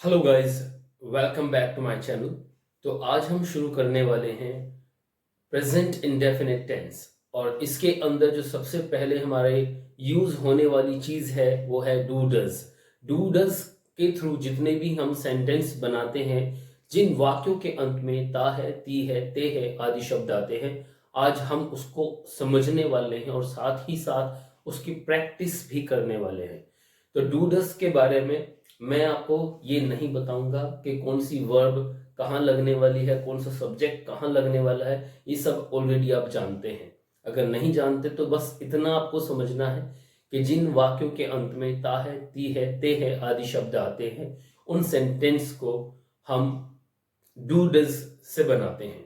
Hello guys, welcome back to my channel. तो आज हम शुरू करने वाले हैं प्रेजेंट इंडेफिनिट टेंस। और इसके अंदर जो सबसे पहले हमारे यूज होने वाली चीज है वो है डू डज। डू डज के थ्रू जितने भी हम सेंटेंस बनाते हैं, जिन वाक्यों के अंत में ता है, ती है, ते है आदि शब्द आते हैं, आज हम उसको समझने वाले हैं और साथ ही साथ उसकी प्रैक्टिस भी करने वाले हैं। तो डू डज के बारे में मैं आपको ये नहीं बताऊंगा कि कौन सी वर्ब कहाँ लगने वाली है, कौन सा सब्जेक्ट कहाँ लगने वाला है। ये सब ऑलरेडी आप जानते हैं। अगर नहीं जानते तो बस इतना आपको समझना है कि जिन वाक्यों के अंत में ता है, ती है, ते है आदि शब्द आते हैं, उन सेंटेंस को हम डू डज से बनाते हैं।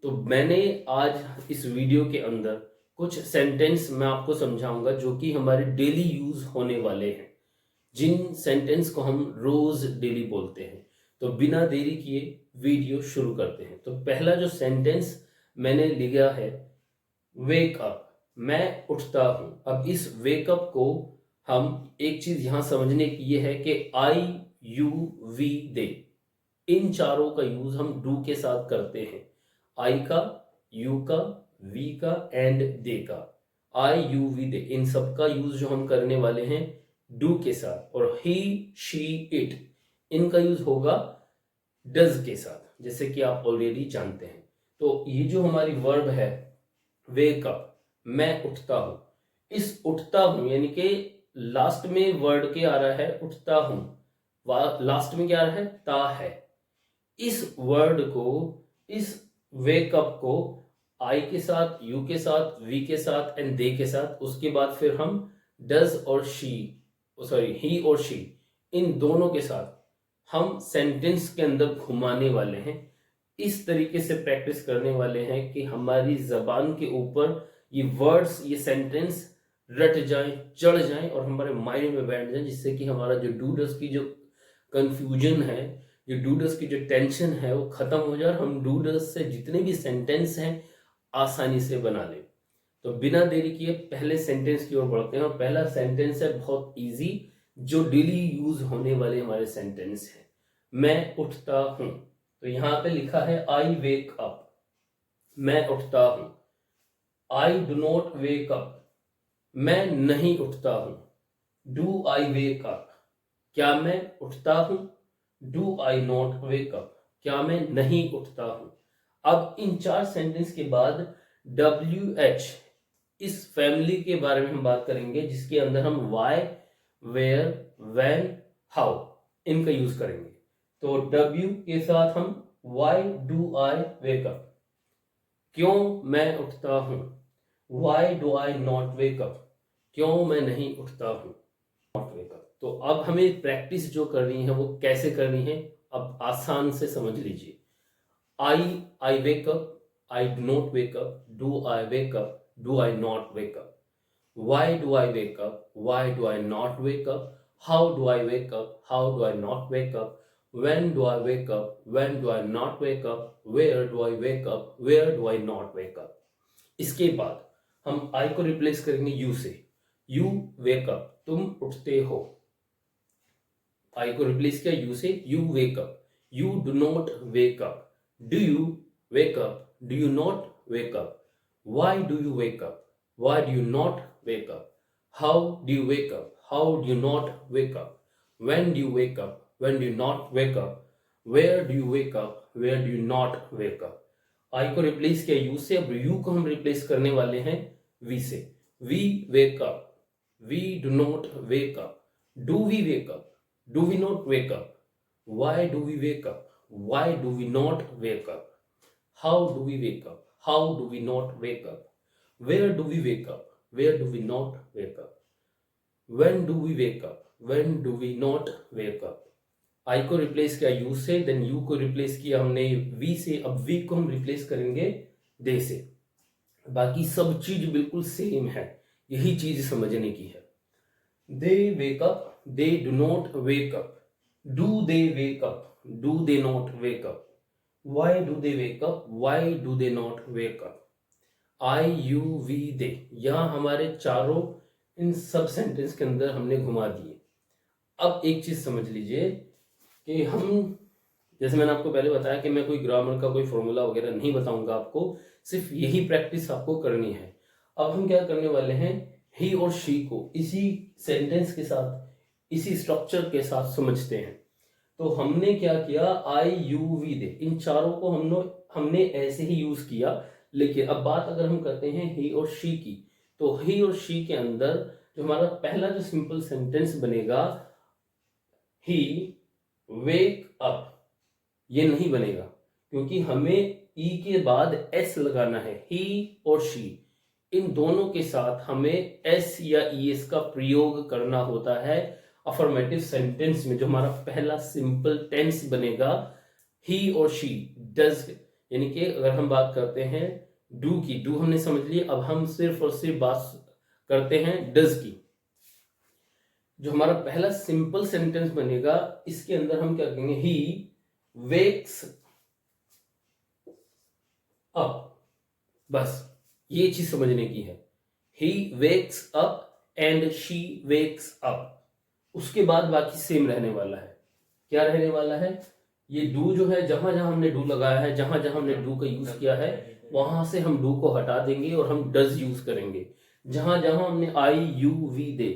तो मैंने आज इस वीडियो के अंदर कुछ सेंटेंस मैं आपको समझाऊंगा जो कि हमारे डेली यूज होने वाले हैं, जिन सेंटेंस को हम रोज डेली बोलते हैं। तो बिना देरी किए वीडियो शुरू करते हैं। तो पहला जो सेंटेंस मैंने लिया है, वेक अप, मैं उठता हूं। अब इस वेकअप को हम एक चीज यहां समझने की ये है कि आई, यू, वी, दे, इन चारों का यूज हम डू के साथ करते हैं। आई का, यू का, वी का एंड दे का। आई, यू, वी, दे, इन सब का यूज जो हम करने वाले हैं डू के साथ। और ही, शी, इट, इनका यूज होगा डज के साथ, जैसे कि आप ऑलरेडी जानते हैं। तो ये जो हमारी वर्ब है वेक अप, मैं उठता हूं, इस उठता हूं यानी कि लास्ट में वर्ड के आ रहा है उठता हूं, लास्ट में क्या आ रहा है, ता है। इस वर्ड को, इस वेकअप को आई के साथ, यू के साथ, वी के साथ एंड दे के साथ, उसके बाद फिर हम डज और शी, सॉरी ही और शी, इन दोनों के साथ हम सेंटेंस के अंदर घुमाने वाले हैं। इस तरीके से प्रैक्टिस करने वाले हैं कि हमारी जबान के ऊपर ये वर्ड्स, ये सेंटेंस रट जाएं, चढ़ जाएं और हमारे माइंड में बैठ जाएं, जिससे कि हमारा जो डूडस की जो कंफ्यूजन है, जो डूडस की जो टेंशन है वो खत्म हो जाए और हम डूडस से जितने भी सेंटेंस हैं आसानी से बना लें। तो बिना देरी किए पहले सेंटेंस की ओर बढ़ते हैं। और पहला सेंटेंस है बहुत इजी, जो डेली यूज होने वाले हमारे सेंटेंस है, मैं उठता हूं। तो यहां पे लिखा है आई वेक अप, मैं उठता हूं। आई डू नॉट वेक अप, मैं नहीं उठता हूं। डू आई वेक अप, क्या मैं उठता हूं। Do I not wake up, क्या मैं नहीं उठता हूं। अब इन चार सेंटेंस के बाद WH, इस फैमिली के बारे में हम बात करेंगे, जिसके अंदर हम वाई, वेयर, व्हेन, हाउ, इनका यूज करेंगे। तो W के साथ हम Y do I wake up, क्यों मैं उठता हूं। Y do I not wake up, क्यों मैं नहीं उठता हूं, नॉट वेक अप। तो अब हमें प्रैक्टिस जो करनी है वो कैसे करनी है, अब आसान से समझ लीजिए। I wake up, I do not wake up, do I wake up, do I not wake up. Why do I wake up? Why do I not wake up? How do I wake up? How do I not wake up? When do I wake up? When do I not wake up? Where do I wake up? Where do I not wake up? इसके बाद हम I को replace करेंगे you से। You wake up, तुम उठते हो। I को रिप्लेस किया you से, you wake up। You do not wake up, do you wake up? Do you not wake up? Why do you wake up? Why do you not wake up? How do you wake up? How do you not wake up? When do you wake up? When do you not wake up? Where do you wake up? Where do you not wake up? आई को replace किया you से, अब you को हम replace करने वाले हैं we से। We wake up, we do not wake up, do we wake up, do we not wake up, why do we wake up, why do we not wake up, how do we wake up, how do we not wake up, where do we wake up, where do we not wake up, when do we wake up, when do we not wake up. I को replace किया you से, then you को replace किया हमने we से, अब we को हम रिप्लेस करेंगे दे से। बाकी सब चीज बिल्कुल सेम है, यही चीज समझने की है। They wake up, they do not wake up, do they wake up, do they not wake up, why do they wake up, why do they not wake up. I, you, we, they, यहां हमारे चारों इन सब sentence के अंदर हमने घुमा दिए। अब एक चीज समझ लीजिए कि हम, जैसे मैंने आपको पहले बताया कि मैं कोई ग्रामर का कोई फॉर्मूला वगैरह नहीं बताऊंगा आपको, सिर्फ यही प्रैक्टिस आपको करनी है। अब हम क्या करने वाले हैं, ही और शी को इसी सेंटेंस के साथ, इसी स्ट्रक्चर के साथ समझते हैं। तो हमने क्या किया, आई यू वी दे, इन चारों को हमने ऐसे ही यूज किया। लेकिन अब बात अगर हम करते हैं ही और शी की, तो ही और शी के अंदर जो हमारा पहला जो सिंपल सेंटेंस बनेगा, ही वेक अप, ये नहीं बनेगा, क्योंकि हमें ई के बाद एस लगाना है। ही और शी, इन दोनों के साथ हमें एस या ईएस का प्रयोग करना होता है अफर्मेटिव सेंटेंस में। जो हमारा पहला सिंपल टेंस बनेगा, ही और शी डज, यानी कि अगर हम बात करते हैं डू की, डू हमने समझ ली, अब हम सिर्फ और सिर्फ बात करते हैं डज की। जो हमारा पहला सिंपल सेंटेंस बनेगा, इसके अंदर हम क्या कहेंगे, ही वेक्स अप, बस ये चीज समझने की है। He wakes up and she wakes up. उसके बाद बाकी सेम रहने वाला है। क्या रहने वाला है, ये डू जो है, जहां जहां हमने डू लगाया है, जहां जहां हमने डू का यूज किया है, वहां से हम डू को हटा देंगे और हम डज यूज करेंगे। जहां जहां हमने आई यू वी दे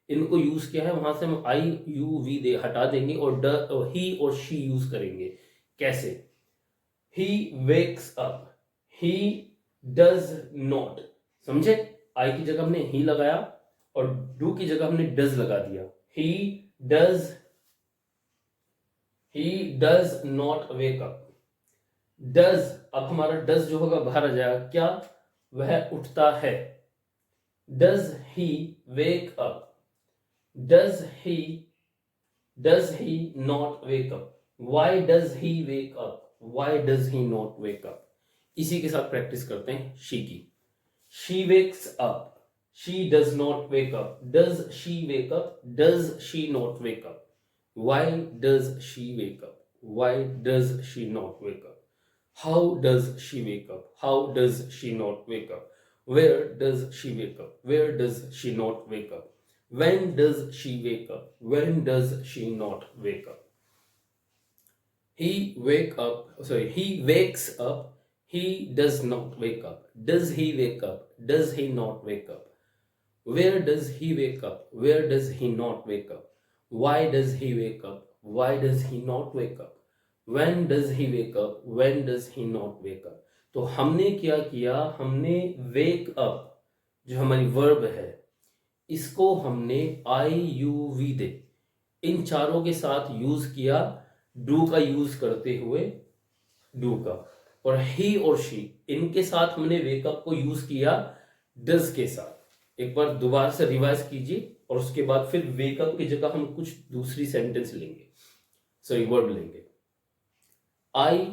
इनको यूज किया है, वहां से हम आई यू वी दे हटा देंगे और ही और शी यूज करेंगे। कैसे, he wakes up, he does not, समझे, आई की जगह हमने ही लगाया और डू की जगह हमने डज लगा दिया। He does, he does not wake up. Does, अब हमारा डज जो होगा बाहर आ जाएगा, क्या, वह उठता है। Does he wake up, does he not wake up, why does he wake up, why does he not wake up. इसी के साथ प्रैक्टिस करते हैं शी की। She wakes up, she does not wake up, does she wake up, does she not wake up, Y does she wake up, Y does she not wake up, how does she wake up, how does she not wake up, where does she wake up, where does she not wake up, when does she wake up, when does she not wake up. He wakes up, he does not wake up, does he wake up, does he not wake up, where does he wake up, where does he not wake up, why does he wake up, why does he not wake up, when does he wake up, when does he not wake up. तो हमने क्या किया, हमने wake up जो हमारी verb है, इसको हमने आई यू वी दे इन चारों के साथ यूज किया, डू का यूज करते हुए डू का, और ही और शी इनके साथ हमने वेकअप को यूज किया डज के साथ। एक बार दोबारा से रिवाइज कीजिए और उसके बाद फिर वेकअप की जगह हम कुछ दूसरी सेंटेंस लेंगे, सॉरी वर्ड लेंगे। I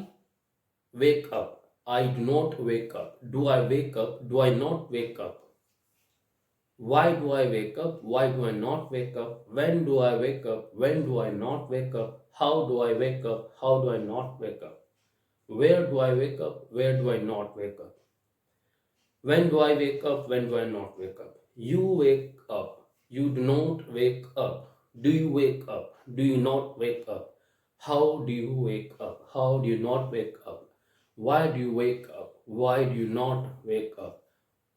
wake up, I do not wake up, do I wake up, do I not wake up, why do I wake up, why do I not wake up, when do I wake up, when do I not wake up, how do I wake up, how do I not wake up, where do I wake up, where do I not wake up, when do I wake up, when do I not wake up, you wake up, you do not wake up, do you wake up, do you not wake up, how do you wake up, how do you not wake up, why do you wake up, why do you not wake up,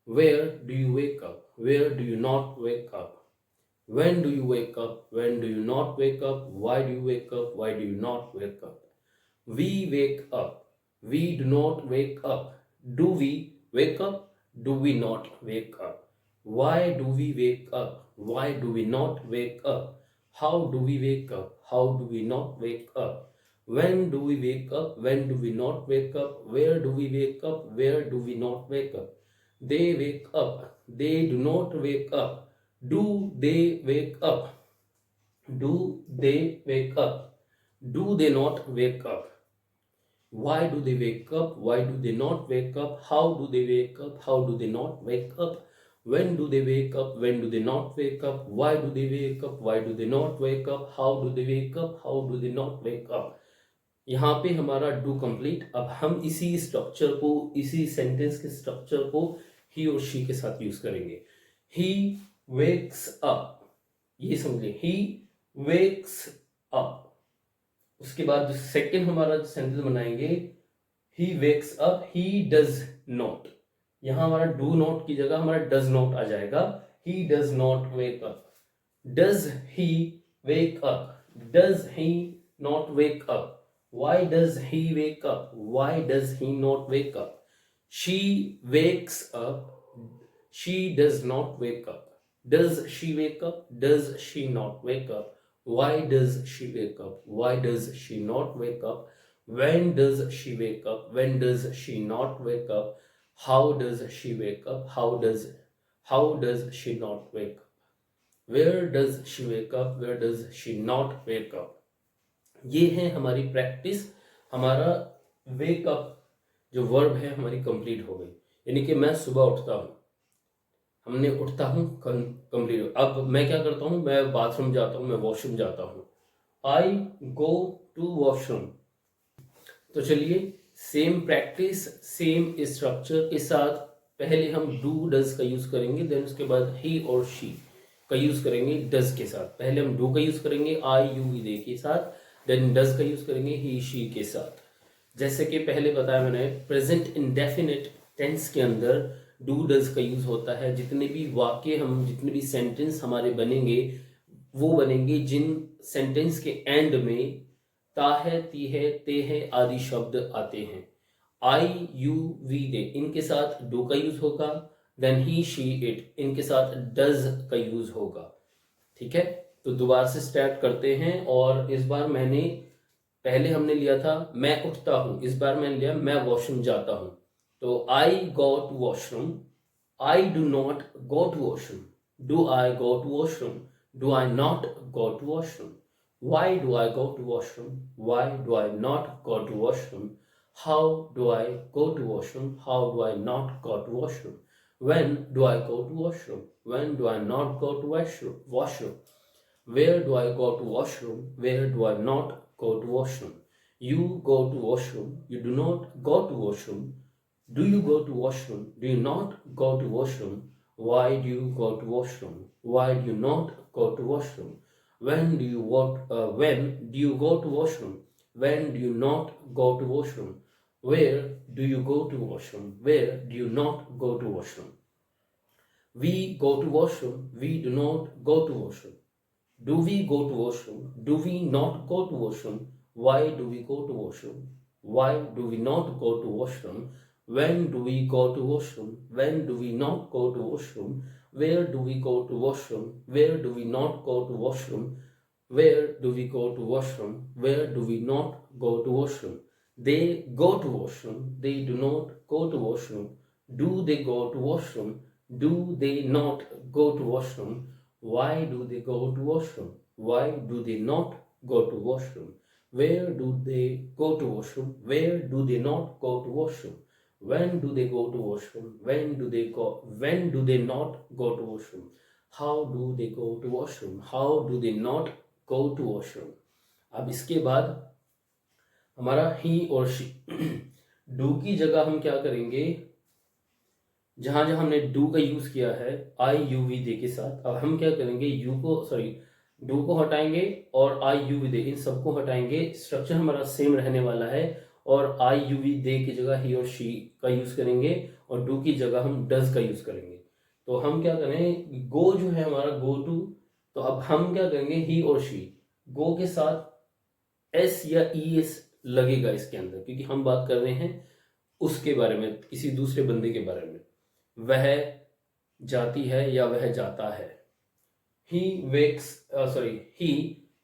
where do you wake up, where do you not wake up, when do you wake up, when do you not wake up, why do you wake up, why do you not wake up, we wake up, we do not wake up, do we wake up, do we not wake up, why do we wake up, why do we not wake up, how do we wake up, how do we not wake up, when do we wake up, when do we not wake up, where do we wake up, where do we not wake up, they wake up, they do not wake up, do they wake up, do they wake up, do they not wake up, why do they wake up, why do they not wake up, how do they wake up, how do they not wake up, when do they wake up, when do they not wake up, why do they wake up, why do they not wake up, how do they wake up, how do they not wake up. यहाँ पे हमारा do complete. अब हम इसी structure को, इसी sentence के structure को ही और शी के साथ यूज करेंगे। ही वेक्स अप, ये समझिए, ही वेक्स अप, उसके बाद जो सेकंड हमारा सेंटेंस बनाएंगे, he wakes up, he does not. यहां हमारा डू नॉट की जगह हमारा डज नॉट आ जाएगा, ही does not wake up. Does he wake up, does he not wake up, why does he wake up, why does he not wake up. She wakes up, she does not wake up. Does she wake up? Does she not wake up? Why does she wake up? Why does she not wake up? When does she wake up? When does she not wake up? How does she wake up? How does she not wake up? Where does she wake up? Where does she not wake up? ये है हमारी practice. हमारा wake up जो verb है हमारी complete हो गई, यानी कि मैं सुबह उठता हूँ, हमने उठता हूँ कंप्लीट। अब मैं क्या करता हूँ, मैं बाथरूम जाता हूँ, मैं वॉशरूम जाता हूँ, आई गो टू वॉशरूम। तो चलिए सेम प्रैक्टिस सेम स्ट्रक्चर के साथ पहले हम डू डज का यूज करेंगे, देन उसके बाद ही और शी का यूज करेंगे डज के साथ। पहले हम डू का यूज करेंगे आई यू वी दे के साथ, देन डज का यूज करेंगे ही शी के साथ। जैसे कि पहले बताया मैंने, प्रेजेंट इंडेफिनिट टेंस के अंदर डू डज का यूज होता है। जितने भी वाक्य हम, जितने भी सेंटेंस हमारे बनेंगे वो बनेंगे जिन सेंटेंस के एंड में ता है, ती है, ते है आदि शब्द आते हैं। आई यू वी दे इनके साथ डू का यूज होगा, देन ही शी इट इनके साथ डज का यूज होगा। ठीक है, तो दोबारा से स्टार्ट करते हैं। और इस बार मैंने, पहले हमने लिया था मैं उठता हूं, इस बार मैंने लिया मैं वॉशरूम जाता हूं। तो I go to washroom, I do not go to washroom, do I go to washroom, do I not go to washroom, why do I go to washroom, why do I not go to washroom, how do I go to washroom, how do I not go to washroom, when do I go to washroom, when do I not go to washroom, where do I go to washroom, where do I not go to washroom, you go to washroom, you do not go to washroom, do you go to washroom, do you not go to washroom, why do you go to washroom, why do you not go to washroom, when do you go to washroom, when do you not go to washroom, where do you go to washroom, where do you not go to washroom, we go to washroom, we do not go to washroom, do we go to washroom, do we not go to washroom, why do we go to washroom, why do we not go to washroom, when do we go to washroom, when do we not go to washroom, where do we go to washroom, where do we not go to washroom, where do we go to washroom, where do we not go to washroom, they go to washroom, they do not go to washroom, do they go to washroom, do they not go to washroom, why do they go to washroom, why do they not go to washroom, where do they go to washroom, where do they not go to washroom, when do they go to washroom, when do they not go to washroom, how do they go to washroom, how do they not go to washroom। अब इसके बाद हमारा ही और she do की जगह हम क्या करेंगे, जहां जहां हमने डू का यूज किया है आई यू वी दे के साथ, अब हम क्या करेंगे, डू को हटाएंगे और आई यू वी दे इन सबको हटाएंगे। स्ट्रक्चर हमारा सेम रहने वाला है और आई यू वी दे की जगह ही और शी का यूज करेंगे और डू की जगह हम डज का यूज करेंगे। तो हम क्या करें, गो जो है हमारा गो टू, तो अब हम क्या करेंगे ही और शी, गो के साथ एस या ई एस लगेगा इसके अंदर, क्योंकि हम बात कर रहे हैं उसके बारे में, किसी दूसरे बंदे के बारे में। वह जाती है या वह जाता है, ही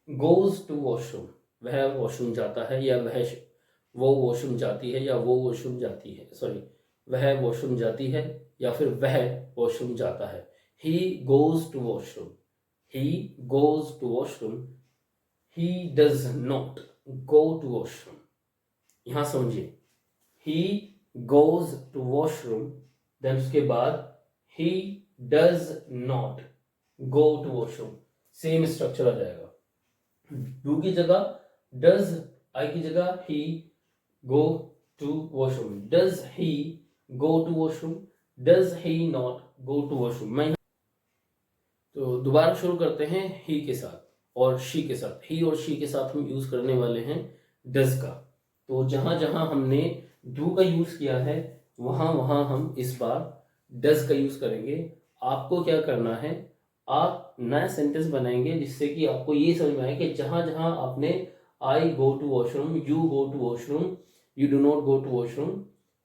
गोज टू वॉशरूम, वह वॉशरूम जाता है या वो वॉशरूम जाती है या वो वॉशरूम जाती है, वह वॉशरूम जाती है या फिर वह वॉशरूम जाता है। He goes to washroom, he goes to washroom, he does not go to washroom. यहां समझिए, he goes to washroom, then उसके बाद he does not go to washroom, same structure आ जाएगा। डू की जगह डज, आई की जगह he, go to washroom, does he go to washroom, does he not go to washroom. मैं तो दोबारा शुरू करते हैं ही के साथ। और शी के साथ, ही और शी के साथ हम यूज करने वाले हैं डज का। तो जहां जहां हमने डू का यूज किया है वहां वहां हम इस बार डज का यूज करेंगे। आपको क्या करना है, आप नया सेंटेंस बनाएंगे जिससे कि आपको ये समझ में आए कि जहां जहां आपने I go to washroom, you go to washroom, you do not go to washroom,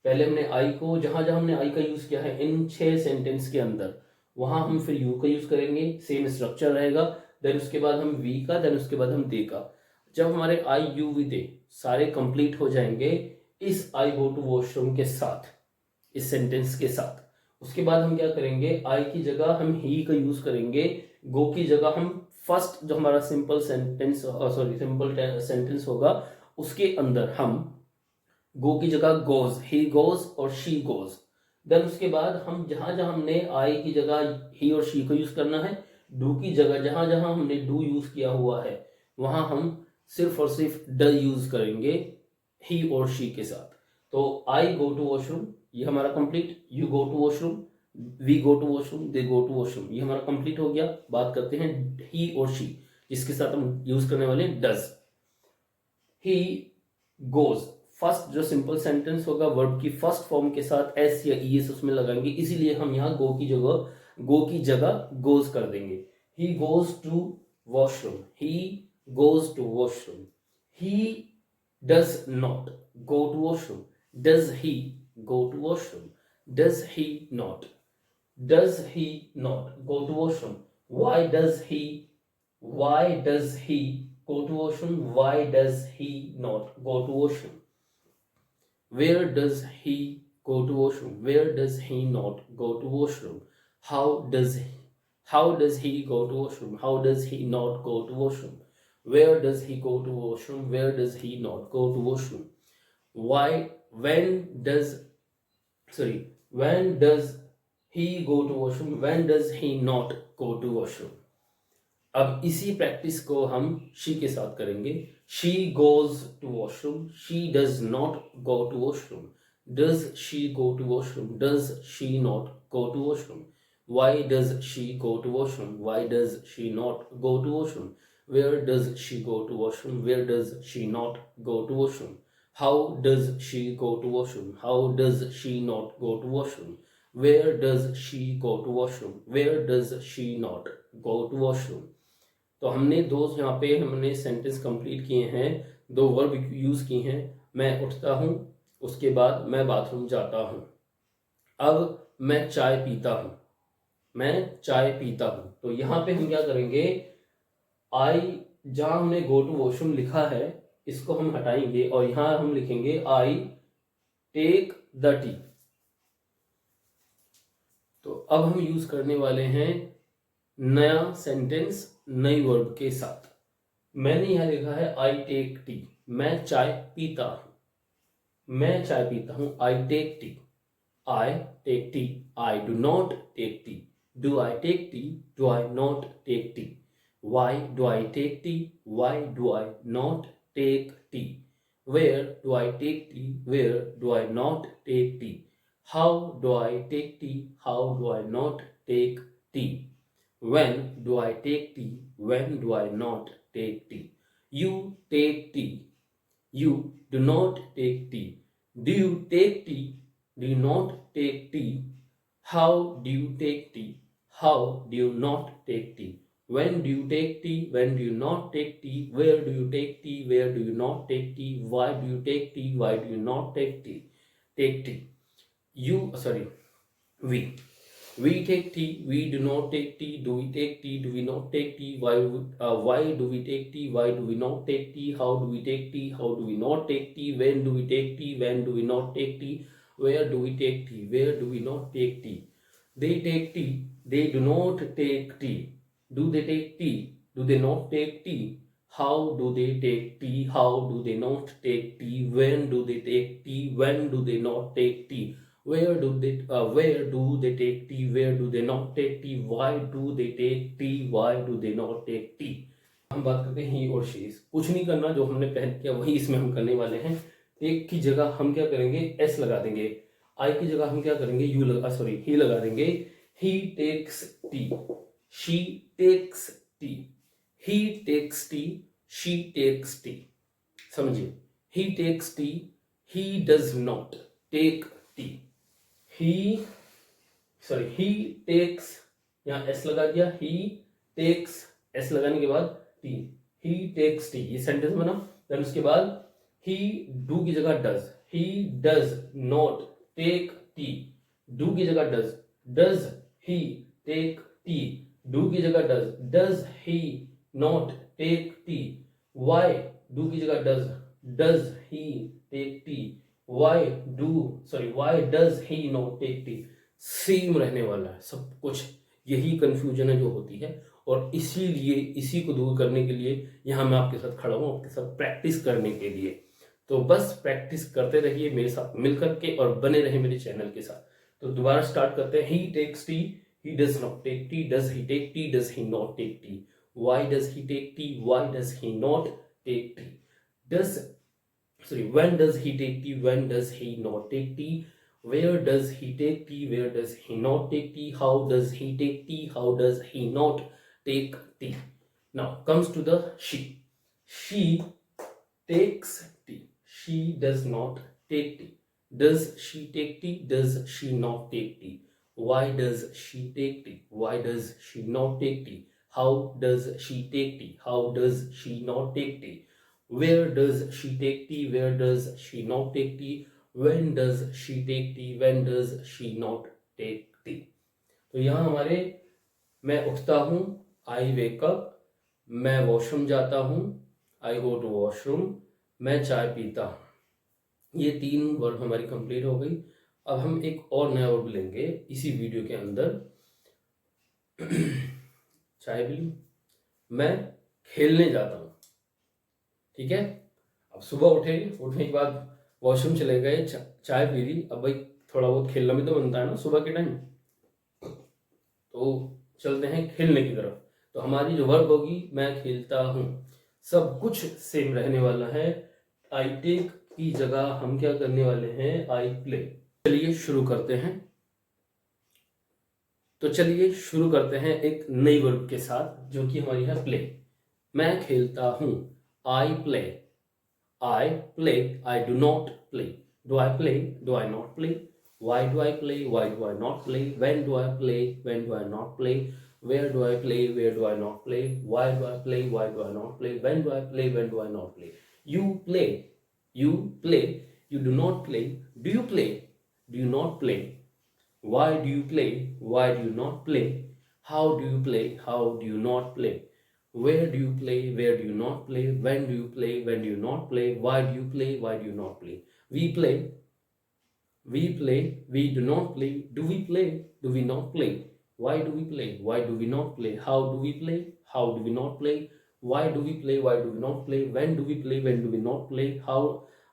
पहले हमने आई को, जहां जहां हमने आई का यूज किया है इन 6 सेंटेंस के अंदर, वहां हम फिर यू का यूज करेंगे, सेम स्ट्रक्चर रहेगा। देन उसके बाद हम वी का, देन उसके बाद हम दे का। जब हमारे आई यू वी दे सारे कंप्लीट हो जाएंगे इस आई गो टू वॉशरूम के साथ, इस सेंटेंस के साथ, उसके बाद हम क्या करेंगे, आई की जगह हम ही का यूज करेंगे, गो की जगह हम फर्स्ट जो हमारा simple sentence, sorry simple sentence होगा उसके अंदर हम गो की जगह गोज, ही गोज और शी गोज। देन उसके बाद हम जहां जहां हमने आई की जगह ही और शी को यूज करना है, डू की जगह जहां जहां हमने डू यूज किया हुआ है वहां हम सिर्फ और सिर्फ ड यूज करेंगे ही और शी के साथ। तो आई गो टू वॉशरूम ये हमारा complete, you go to washroom, we go to washroom, they go to washroom, ये हमारा कंप्लीट हो गया। बात करते हैं ही और शी जिसके साथ हम यूज करने वाले डज। ही गोज, फर्स्ट जो सिंपल सेंटेंस होगा वर्ब की फर्स्ट फॉर्म के साथ एस या ई एस उसमें लगाएंगे, इसीलिए हम यहाँ गो की जगह गोज कर देंगे। He goes to washroom, he goes to washroom, he does not go to washroom, does he go to washroom, does he not, does he not go to washroom, why does he go to washroom, why does he not go to washroom, where does he go to washroom, where does he not go to washroom, how does he go to washroom, how does he not go to washroom, where does he go to washroom, where does he not go to washroom, why when does sorry when does he go to washroom, when does he not go to washroom। अब इसी practice को हम she के साथ करेंगे। She goes to washroom, she does not go to washroom, does she go to washroom, does she not go to washroom, why does she go to washroom, why does she not go to washroom, where does she go to washroom, where does she not go to washroom, how does she go to washroom, how does she not go to washroom, where does she go to washroom, where does she not go to washroom। तो हमने यहाँ पे हमने sentence complete किए हैं, 2 verb use किए हैं। मैं उठता हूँ, उसके बाद मैं बाथरूम जाता हूँ, अब मैं चाय पीता हूँ, मैं चाय पीता हूँ। तो यहाँ पे हम क्या करेंगे, आई जहाँ हमने गो टू वॉशरूम लिखा है इसको हम हटाएंगे और यहाँ हम लिखेंगे आई टेक द टी। तो अब हम यूज करने वाले हैं नया सेंटेंस नई वर्ब के साथ। मैंने यहां लिखा है आई टेक टी, मैं चाय पीता हूं, मैं चाय पीता हूं, I take tea, I take tea, I do not take tea, do I take tea, do I not take tea, why do I take tea, why do I not take tea, where do I take tea, where do I not take tea, how do I take tea, how do I not take tea, when do I take tea, when do I not take tea, you take tea, you do not take tea, do you take tea, do you not take tea, how do you take tea, how do you not take tea, when do you take tea, when do you not take tea, where do you take tea, where do you not take tea, why do you take tea, why do you not take tea, you sorry we take tea, we do not take tea, do we take tea, do we not take tea, why do we take tea, why do we not take tea, how do we take tea, how do we not take tea, when do we take tea, when do we not take tea, where do we take tea, where do we not take tea, they take tea, they do not take tea, do they take tea, do they not take tea, how do they take tea, how do they not take tea, when do they take tea, when do they not take tea, where do they take tea, where do they not take tea, why do they take tea, why do they not take tea। हम बात करते हैं ही और she. कुछ नहीं करना, जो हमने पहले किया वही इसमें हम करने वाले हैं। टेक की जगह हम क्या करेंगे, एस लगा देंगे। आई की जगह हम क्या करेंगे, ही लगा देंगे। He takes tea, she takes tea, he takes tea, she takes tea. समझिए, he takes tea, he does not take tea. he takes, यहाँ s लगा दिया, he takes, s लगाने के बाद tea, he takes tea, ये सेंटेंस बना। Then उसके बाद he do की जगह does, he does not take tea, do की जगह does he take tea, do की जगह does he not take tea, why do की जगह does he take tea, why does he not take tea। Same रहने वाला है सब कुछ, यही कंफ्यूजन है जो होती है, और इसीलिए इसी को दूर करने के लिए यहाँ मैं आपके साथ खड़ा हूँ, आपके साथ प्रैक्टिस करने के लिए। तो बस प्रैक्टिस करते रहिए मेरे साथ मिलकर के और बने रहे मेरे चैनल के साथ। तो दोबारा स्टार्ट करते हैं। He takes tea, he does not take tea, does he take tea, does he not take tea, why does he take tea, why does he not take tea, when does he take tea, when does he not take tea, where does he take tea, where does he not take tea, how does he take tea, how does he not take tea। Now comes to the she takes tea, she does not take tea, does she take tea, does she not take tea, why does she take tea, why does she not take tea, how does she take tea, how does she not take tea, where does she take tea, where does she not take tea, when does she take tea, when does she not take tea। तो यहाँ हमारे मैं उठता हूँ, आई wake up, मैं washroom जाता हूँ, आई go to washroom, मैं चाय पीता हूँ। ये 3 वर्ब हमारी कंप्लीट हो गई। अब हम एक और नया वर्ब लेंगे इसी वीडियो के अंदर। चाय पी ली, मैं खेलने जाता हूँ, ठीक है। अब सुबह उठने के बाद वॉशरूम चले गए, चाय पी ली, अब भाई थोड़ा बहुत खेलना भी तो बनता है ना सुबह के टाइम। तो चलते हैं खेलने की तरफ। तो हमारी जो वर्ब होगी मैं खेलता हूँ, सब कुछ सेम रहने वाला है। आई टेक की जगह हम क्या करने वाले हैं, आई प्ले। चलिए शुरू करते हैं। तो चलिए शुरू करते हैं एक नई वर्ब के साथ जो कि हमारी है प्ले। मैं खेलता हूँ, I play, I play, I do not play, do I play, do I not play, why do I play, why do I not play, when do I play, when do I not play, where do I play, where do I not play, why do I play, why do I not play, when do I play, when do I not play, you play, you play, you do not play, do you play, do you not play, why do you play, why do you not play, how do you play, how do you not play, where do you play, where do you not play, when do you play, when do you not play, why do you play, why do you not play, we play, we do not play, do we play, do we not play, why do we play, why do we not play, how do we play, how do we not play, why do we play, why do we not play, when do we play, when do we not play, how,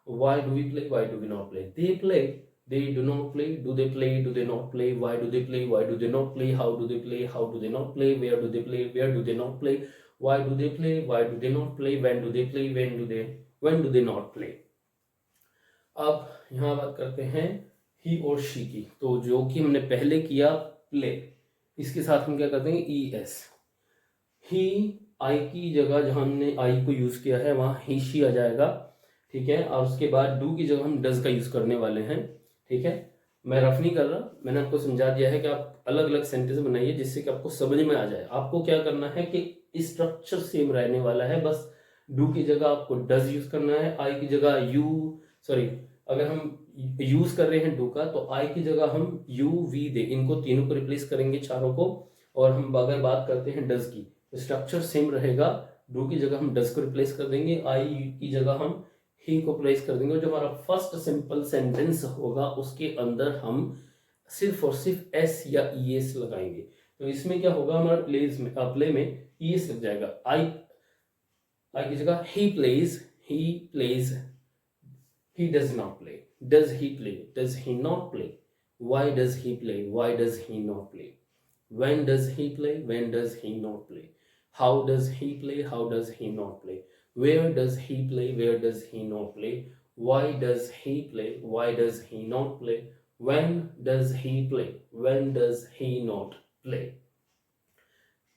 why do we play, why do we not play, they play, they do not play, do they play, do they not play, why do they play, why do they not play, how do they play, how do they not play, where do they play, where do they not play, why do they play, why do they not play, when do they play, when do they not play। अब यहाँ बात करते हैं ही और she की। तो जो कि हमने पहले किया प्ले, इसके साथ हम क्या करते हैं ई एस। ही आई की जगह जहाँ हमने आई को यूज किया है वहाँ ही शी आ जाएगा, ठीक है। और उसके बाद डू की जगह हम डज का यूज करने वाले हैं, ठीक है। मैं रफ नहीं कर रहा, मैंने आपको समझा दिया है कि आप अलग अलग सेंटेंस बनाइए जिससे कि आपको समझ में आ जाए। आपको क्या करना है कि स्ट्रक्चर सेम रहने वाला है, बस डू की जगह आपको डज यूज करना है, आई की जगह अगर हम यूज कर रहे हैं डू का तो आई की जगह हम यू वी दे, इनको तीनों को रिप्लेस करेंगे, चारों को। और हम अगर बात करते हैं डज की तो स्ट्रक्चर सेम रहेगा, डू की जगह हम डज को रिप्लेस कर देंगे, आई की जगह हम ही को प्लेस कर देंगे। जो हमारा फर्स्ट सिंपल सेंटेंस होगा उसके अंदर हम सिर्फ और सिर्फ एस या ई एस लगाएंगे। तो इसमें क्या होगा, हमारा प्ले में ई एस लग जाएगा। आई की जगह he plays, he does not play, does he play, does he not play, why does he play, why does he not play, when does he play, when does he not play, how does he play, how does he not play, where does he play, where does he not play, why does he play, why does he not play, when does he play, when does he not play।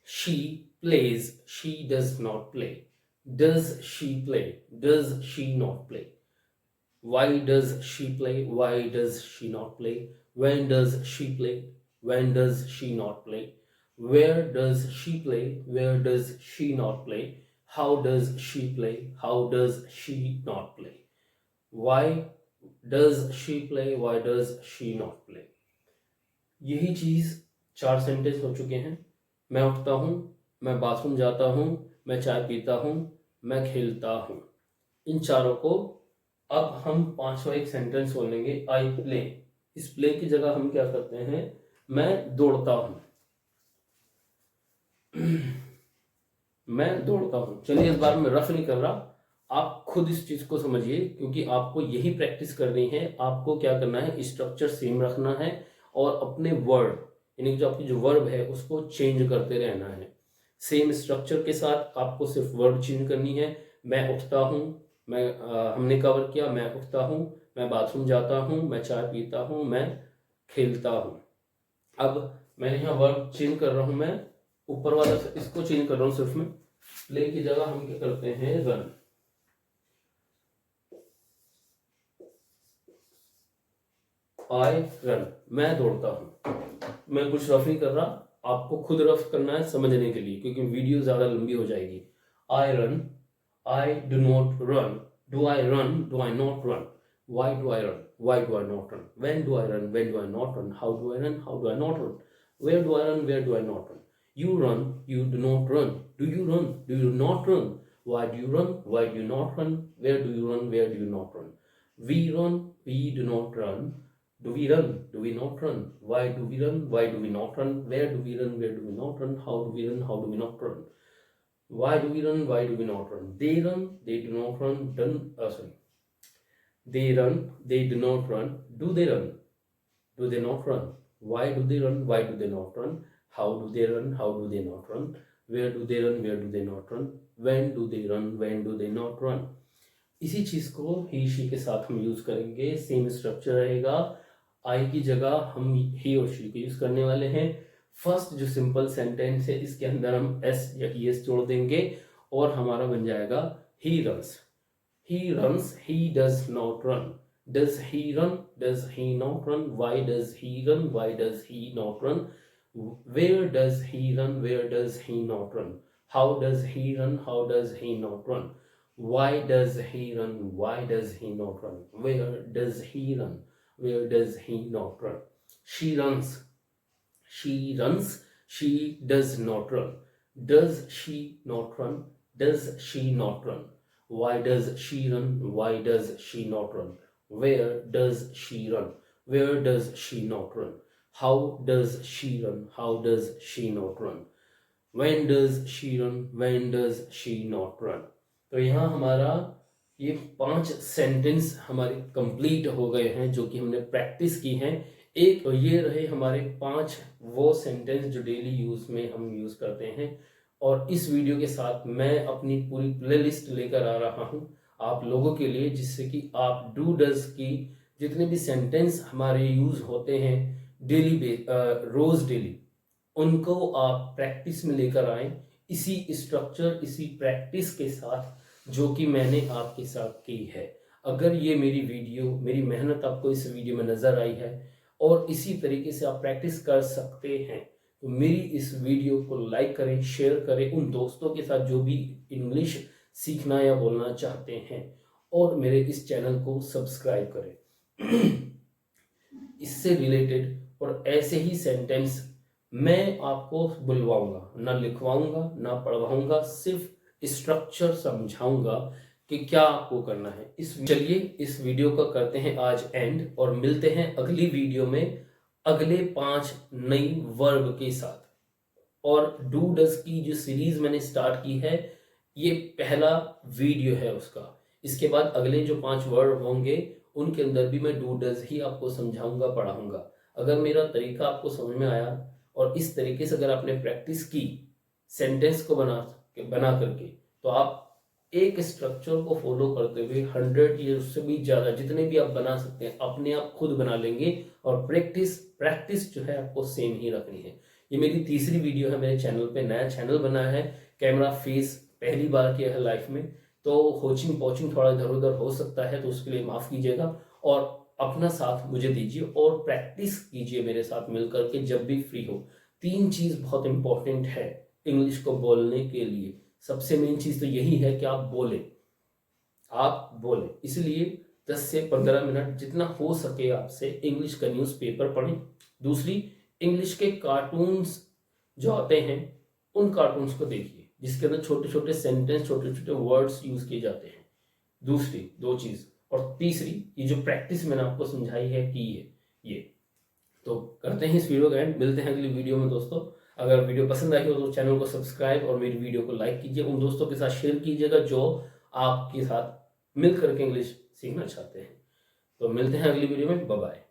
She plays, she does not play. Does she play? Does she not play? Why does she play? Why does she not play? When does she play? When does she not play? Where does she play? Where does she not play? How does she play? How does she not play? Why does she play? Why does she not play? यही चीज 4 sentence हो चुके हैं। मैं उठता हूँ, मैं bathroom जाता हूँ, मैं चाय पीता हूँ, मैं खेलता हूँ। इन चारों को अब हम 5वां एक सेंटेंस बोलेंगे, आई प्ले। इस प्ले की जगह हम क्या करते हैं, मैं दौड़ता हूँ। मैं दौड़ता हूँ। चलिए इस बार मैं रफ नहीं कर रहा, आप खुद इस चीज को समझिए, क्योंकि आपको यही प्रैक्टिस करनी है। आपको क्या करना है, स्ट्रक्चर सेम रखना है और अपने वर्ड यानी जो आपकी जो वर्ब है उसको चेंज करते रहना है। सेम स्ट्रक्चर के साथ आपको सिर्फ वर्ड चेंज करनी है। मैं उठता हूँ, हमने कवर किया, मैं उठता हूँ, मैं बाथरूम जाता हूँ, मैं चाय पीता हूँ, मैं खेलता हूँ। अब मैंने यहाँ वर्ब चेंज कर रहा हूँ, मैं ऊपर वाला इसको चेंज कर रहा हूँ। सिर्फ में प्ले की जगह हम क्या करते हैं, रन। आई रन, मैं दौड़ता हूँ। मैं कुछ रफ नहीं कर रहा, आपको खुद रफ करना है समझने के लिए, क्योंकि वीडियो ज्यादा लंबी हो जाएगी। I run, I do not run, do I run, do I not run, why do I run, why do I not run, when do I run, when do I not run, how do I run, how do I not run, where do I run, where do I not run, you run, you do not run, do you run, do you not run, why do you run, why do you not run, where do you run, where do you not run, we run, we do not run, do we run, do we not run, why do we run, why do we not run, where do we run, where do we not run, how do we run, how do we not run, why do we run, why do we not run, they run, they do not run, they run, they do not run, do they run, do they not run, why do they run, why do they not run, how do they run, how do they not run, where do they run, where do they not run, when do they run, when do they not run। इसी चीज को ही she के साथ हम use करेंगे। Same structure रहेगा। आई की जगह हम ही और शी को यूज करने वाले हैं। फर्स्ट जो सिंपल सेंटेंस है इसके अंदर हम एस या ईएस जोड़ देंगे और हमारा बन जाएगा he runs. He runs, he does not run. Does he run? Does he not run? Why does he run? Why does he not run? Where does he run? Where does he not run? How does he run? How does he not run? Why does he run? Why does he not run? Where does he run? Where does he not run? She runs. She runs. She does not run. Does she not run? Does she not run? Why does she run? Why does she not run? Where does she run? Where does she not run? How does she run? How does she not run? When does she run? When does she not run? तो यहाँ हमारा ये 5 sentence हमारे complete हो गए हैं जो कि हमने प्रैक्टिस की हैं। एक तो ये रहे हमारे 5 वो सेंटेंस जो डेली यूज में हम यूज करते हैं। और इस वीडियो के साथ मैं अपनी पूरी प्लेलिस्ट लेकर आ रहा हूं आप लोगों के लिए, जिससे कि आप डू डज की जितने भी सेंटेंस हमारे यूज होते हैं रोज डेली, उनको आप प्रैक्टिस में लेकर आए इसी स्ट्रक्चर इसी प्रैक्टिस के साथ जो कि मैंने आपके साथ की है। अगर ये मेरी वीडियो मेरी मेहनत आपको इस वीडियो में नजर आई है और इसी तरीके से आप प्रैक्टिस कर सकते हैं तो मेरी इस वीडियो को लाइक करें, शेयर करें उन दोस्तों के साथ जो भी इंग्लिश सीखना या बोलना चाहते हैं और मेरे इस चैनल को सब्सक्राइब करें। इससे रिलेटेड और ऐसे ही सेंटेंस मैं आपको बुलवाऊंगा, ना लिखवाऊंगा ना पढ़वाऊंगा, सिर्फ स्ट्रक्चर समझाऊंगा कि क्या आपको करना है। चलिए इस वीडियो का करते हैं आज एंड और मिलते हैं अगली वीडियो में अगले 5 नई वर्ब के साथ। और डू डज की जो सीरीज मैंने स्टार्ट की है ये पहला वीडियो है उसका। इसके बाद अगले जो 5 वर्ब होंगे उनके अंदर भी मैं डू डज ही आपको समझाऊंगा पढ़ाऊंगा। अगर मेरा तरीका आपको समझ में आया और इस तरीके से अगर आपने प्रैक्टिस की सेंटेंस को बना करके तो आप एक स्ट्रक्चर को फॉलो करते हुए 100 या उससे भी ज्यादा जितने भी आप बना सकते हैं अपने आप खुद बना लेंगे। और प्रैक्टिस जो है आपको सेम ही रखनी है, ये मेरी तीसरी वीडियो है मेरे चैनल पे, नया चैनल बना है, कैमरा फेस पहली बार किया है लाइफ में, तो होचिंग पॉचिंग थोड़ा इधर उधर हो सकता है, तो उसके लिए माफ़ कीजिएगा और अपना साथ मुझे दीजिए और प्रैक्टिस कीजिए मेरे साथ मिलकर के जब भी फ्री हो। 3 चीज़ बहुत इंपॉर्टेंट है इंग्लिश को बोलने के लिए। सबसे मेन चीज़ तो यही है कि आप बोलें। इसलिए 10 से 15 मिनट जितना हो सके आपसे इंग्लिश का न्यूज़पेपर पढ़ें। दूसरी, इंग्लिश के कार्टून्स जो आते हैं उन कार्टून्स को देखिए जिसके अंदर छोटे छोटे सेंटेंस, छोटे छोटे वर्ड्स यूज़ किए जाते हैं। दूसरी 2 चीज़, और तीसरी ये जो प्रैक्टिस मैंने आपको समझाई है कि ये तो करते हैं इस वीडियो का एंड, मिलते हैं अगली वीडियो में दोस्तों। अगर वीडियो पसंद आई हो तो चैनल को सब्सक्राइब और मेरी वीडियो को लाइक कीजिए, उन दोस्तों के साथ शेयर कीजिएगा जो आपके साथ मिल करके इंग्लिश सीखना चाहते हैं। तो मिलते हैं अगली वीडियो में, बाय बाय।